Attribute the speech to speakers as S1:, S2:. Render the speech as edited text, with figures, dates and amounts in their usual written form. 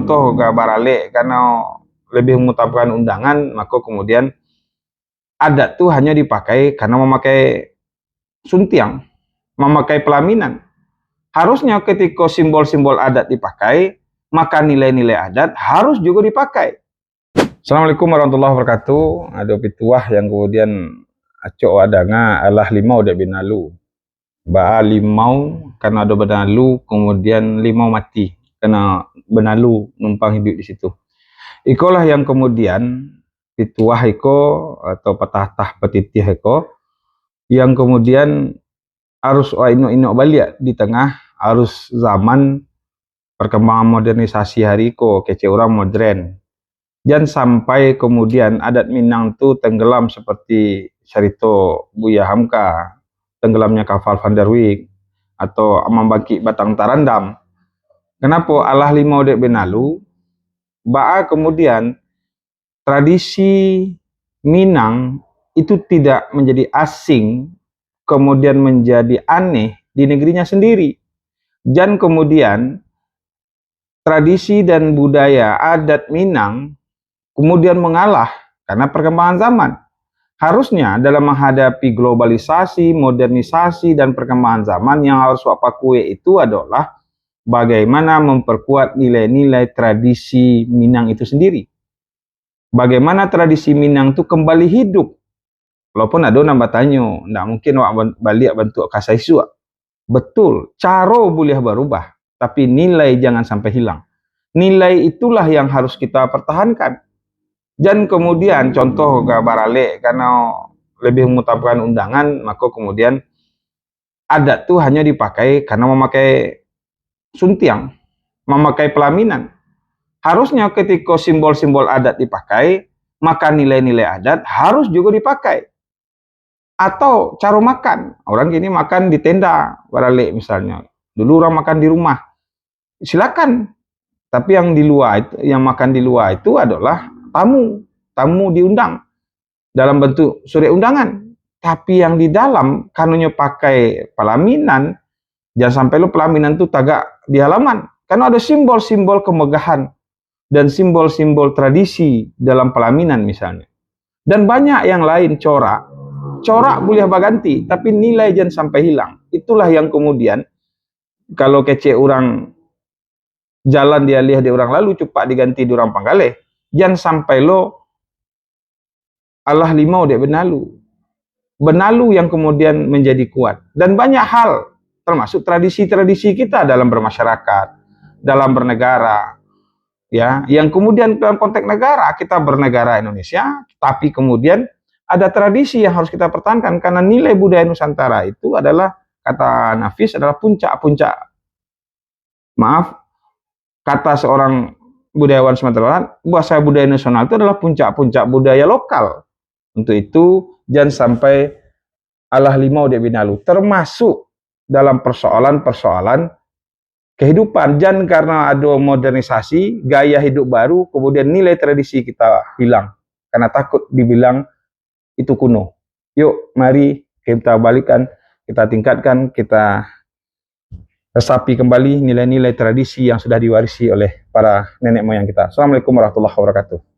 S1: contoh ke barale karena lebih mengutamakan undangan, maka kemudian adat tuh hanya dipakai karena memakai suntiang, memakai pelaminan. Harusnya ketika simbol-simbol adat dipakai, maka nilai-nilai adat harus juga dipakai. Assalamualaikum warahmatullahi wabarakatuh. Ada pituah yang kemudian acok adanga alah limau dek binalu. Ba'a limau karena ada benalu, kemudian limau mati karena benalu numpang hidup di situ. Ikolah yang kemudian pituah iko atau patah-tah petitih iko yang kemudian harus ino balik di tengah arus zaman perkembangan modernisasi hari ko kece orang modern. Jangan sampai kemudian adat Minang itu tenggelam seperti cerita Buya Hamka, tenggelamnya kapal Van der Wijk, atau Amambaki Batang Tarandam. Kenapa alah limau dek benalu? Ba'a kemudian tradisi Minang itu tidak menjadi asing, kemudian menjadi aneh di negerinya sendiri. Dan kemudian tradisi dan budaya adat Minang kemudian mengalah karena perkembangan zaman. Harusnya dalam menghadapi globalisasi, modernisasi, dan perkembangan zaman yang harus wapakue itu adalah bagaimana memperkuat nilai-nilai tradisi Minang itu sendiri. Bagaimana tradisi Minang itu kembali hidup. Walaupun ada nambah tanya, tidak mungkin wak balik bentuk kasai suak. Betul, cara boleh berubah, tapi nilai jangan sampai hilang. Nilai itulah yang harus kita pertahankan. Dan kemudian contoh ke barale karena lebih mengutamakan undangan, maka kemudian adat tuh hanya dipakai karena memakai suntiang, memakai pelaminan. Harusnya ketika simbol-simbol adat dipakai, maka nilai-nilai adat harus juga dipakai. Atau cara makan, orang gini makan di tenda barale misalnya. Dulu orang makan di rumah, silakan. Tapi yang di luar itu, yang makan di luar itu adalah tamu diundang dalam bentuk surat undangan. Tapi yang di dalam kanunya pakai pelaminan, jangan sampai lo pelaminan itu tagak di halaman. Karena ada simbol-simbol kemegahan dan simbol-simbol tradisi dalam pelaminan misalnya. Dan banyak yang lain, corak boleh berganti, tapi nilai jangan sampai hilang. Itulah yang kemudian kalau kece orang jalan dia lihat di orang lalu, cepat diganti di orang panggaleh. Jangan sampai lo alah limau dek benalu yang kemudian menjadi kuat. Dan banyak hal, termasuk tradisi-tradisi kita dalam bermasyarakat, dalam bernegara, ya, yang kemudian dalam konteks negara, kita bernegara Indonesia, tapi kemudian ada tradisi yang harus kita pertahankan, karena nilai budaya Nusantara itu adalah, kata Nafis, adalah puncak-puncak, kata seorang budayawan Sumatera Barat, bahasa budaya nasional itu adalah puncak-puncak budaya lokal. Untuk itu, jangan sampai alah limau dek binalu, termasuk dalam persoalan-persoalan kehidupan. Jangan karena ada modernisasi, gaya hidup baru, kemudian nilai tradisi kita hilang. Karena takut dibilang itu kuno. Yuk, mari kita balikan, kita tingkatkan, kita resapi kembali nilai-nilai tradisi yang sudah diwarisi oleh para nenek moyang kita. Assalamualaikum warahmatullahi wabarakatuh.